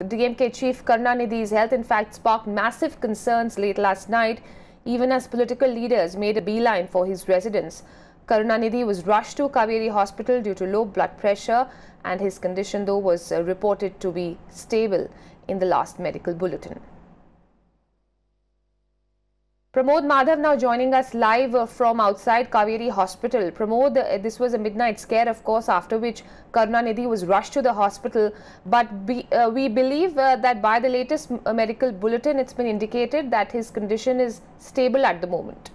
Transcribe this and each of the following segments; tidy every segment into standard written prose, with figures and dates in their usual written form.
DMK chief Karunanidhi's health in fact sparked massive concerns late last night, even as political leaders made a beeline for his residence. Karunanidhi was rushed to Kaveri hospital due to low blood pressure, and his condition though was reported to be stable in the last medical bulletin. Pramod Madhav now joining us live from outside Kaveri Hospital. Pramod, this was a midnight scare, of course, after which Karunanidhi was rushed to the hospital. But we believe that by the latest medical bulletin, it's been indicated that his condition is stable at the moment.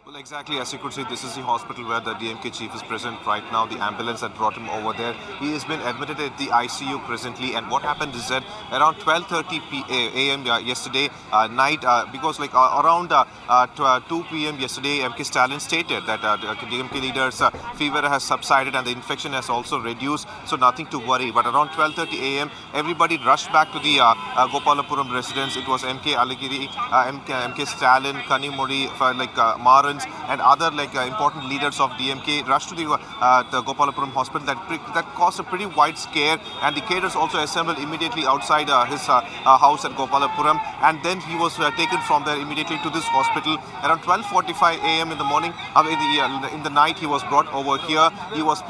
Well, exactly, as you could see, this is the hospital where the DMK chief is present right now. The ambulance that brought him over there. He has been admitted at the ICU presently, and what happened is that around 12:30 a.m. Yesterday night, because like around 2 p.m. yesterday, MK Stalin stated that DMK leader's fever has subsided and the infection has also reduced, so nothing to worry. But around 12:30 a.m., everybody rushed back to the Gopalapuram residence. It was MK Alagiri, MK Stalin, Kanimuri, Maran, and other important leaders of DMK rushed to the Gopalapuram hospital. That caused a pretty wide scare, and the cadres also assembled immediately outside his house at Gopalapuram, and then he was taken from there immediately to this hospital. Around 12:45 a.m. in the morning, in the night, he was brought over here. He was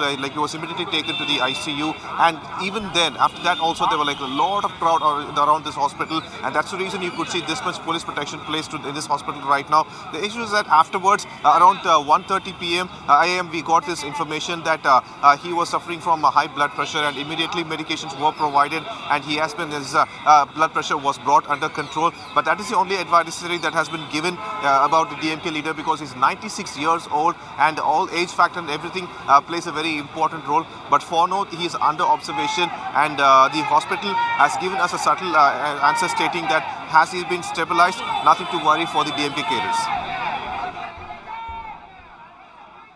immediately taken to the ICU, and even then, after that also there were a lot of crowd around this hospital, and that's the reason you could see this much police protection placed in this hospital right now. The issue is that afterwards, around 1:30 p.m. AM, we got this information that he was suffering from high blood pressure, and immediately medications were provided, and he has been, his blood pressure was brought under control. But that is the only advisory that has been given about the DMK leader, because he's 96 years old, and all age factor and everything plays a very important role. But for now, he is under observation, and the hospital has given us a subtle answer stating that has he been stabilized, nothing to worry for the DMK cadres.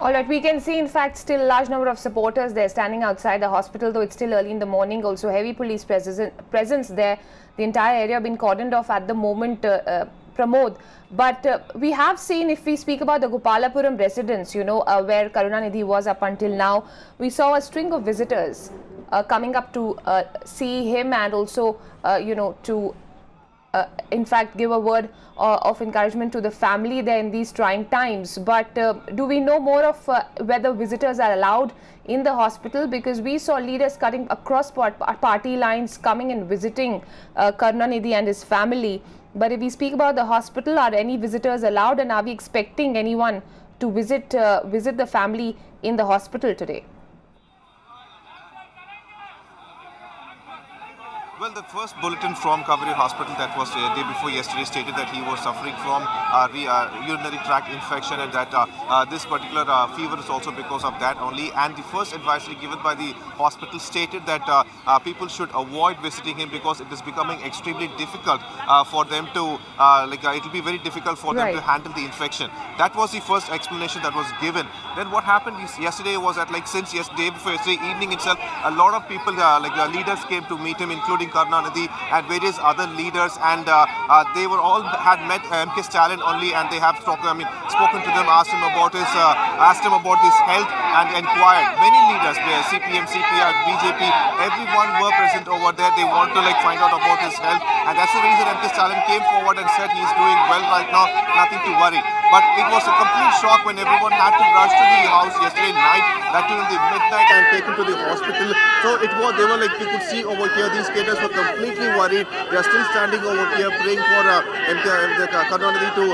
All right, we can see in fact still a large number of supporters there standing outside the hospital, though it's still early in the morning. Also heavy police presence there. The entire area being cordoned off at the moment, Pramod. But we have seen, if we speak about the Gopalapuram residence, where Karunanidhi was up until now, we saw a string of visitors coming up to see him, and also, to in fact give a word of encouragement to the family there in these trying times. But do we know more of whether visitors are allowed in the hospital? Because we saw leaders cutting across party lines, coming and visiting Karunanidhi and his family. But if we speak about the hospital, are any visitors allowed, and are we expecting anyone to visit the family in the hospital today? Well, the first bulletin from Kaveri Hospital that was the day before yesterday stated that he was suffering from urinary tract infection, and that this particular fever is also because of that only. And the first advisory given by the hospital stated that people should avoid visiting him, because it is becoming extremely difficult for them to, it will be very difficult for them to handle the infection. That was the first explanation that was given. Then what happened is yesterday was that since day before yesterday evening itself, a lot of people, leaders came to meet him, including Karunanidhi and various other leaders, and they were all had met MK Stalin only, and they have spoken to them, asked him about his health, and inquired. Many leaders, CPM, CPR, BJP, everyone were present over there. They want to find out about his health, and that's the reason MK Stalin came forward and said he's doing well right now, nothing to worry. But it was a complete shock when everyone had to rush to the house yesterday night, that in the midnight, and taken to the hospital. So they were you could see over here, these cadres were completely worried. They are still standing over here praying for Karunanidhi to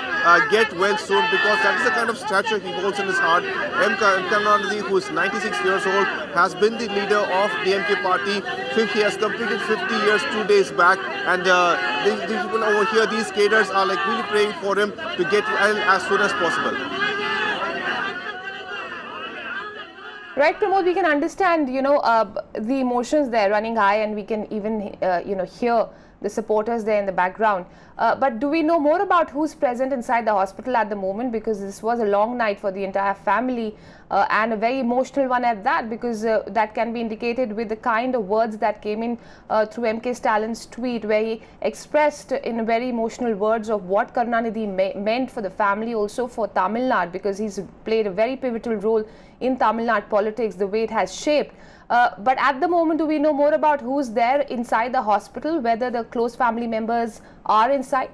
get well soon, because that is the kind of stature he holds in his heart. Karunanidhi, who is 96 years old, has been the leader of DMK party. He has completed 50 years 2 days back, and these people over here, these cadres are really praying for him to get well as soon as possible. Right, Pramod, we can understand, the emotions there running high, and we can even, hear the supporters there in the background. But do we know more about who's present inside the hospital at the moment? Because this was a long night for the entire family, and a very emotional one at that, because that can be indicated with the kind of words that came in through MK Stalin's tweet, where he expressed in very emotional words of what Karunanidhi meant for the family, also for Tamil Nadu, because he's played a very pivotal role in Tamil Nadu politics, the way it has shaped. But at the moment, do we know more about who's there inside the hospital, whether the close family members are inside?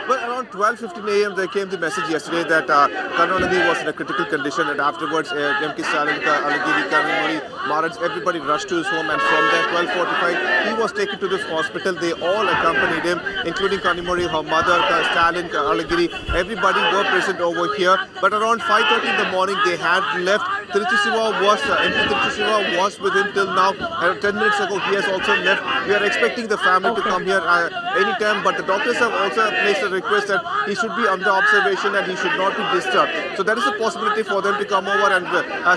Well, around 12:15 a.m. there came the message yesterday that Karunanidhi was in a critical condition, and afterwards M.K. Stalin, Alagiri, Karunanidhi, Maharaj, everybody rushed to his home, and from there 12:45 he was taken to this hospital. They all accompanied him, including Kanimori, her mother, Stalin, Alagiri, everybody were present over here. But around 5:30 in the morning they had left. MP Tiruthishiva was with him till now. 10 minutes ago he has also left. We are expecting the family to come here anytime, but the doctors have also placed a request that he should be under observation and he should not be disturbed. So there is a possibility for them to come over and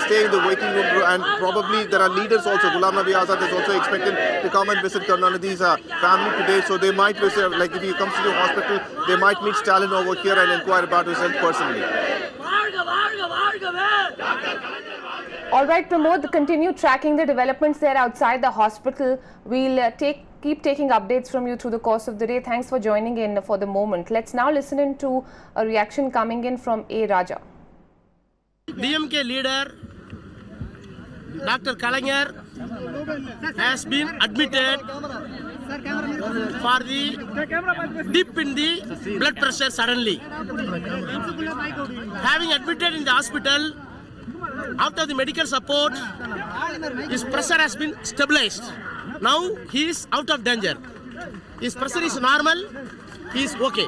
stay in the waiting room, and probably there are leaders also. Ghulam Nabi Azad is also expected to come and visit Karunanidhi's family today. So they might visit, like if he comes to the hospital, they might meet Stalin over here and inquire about his health personally. All right, Pramod, continue tracking the developments there outside the hospital. We'll keep taking updates from you through the course of the day. Thanks for joining in for the moment. Let's now listen in to a reaction coming in from A. Raja. DMK leader Dr. Kalaignar has been admitted for the dip in the blood pressure suddenly. Having admitted in the hospital, after the medical support, his pressure has been stabilized. Now he is out of danger. His pressure is normal. He is okay.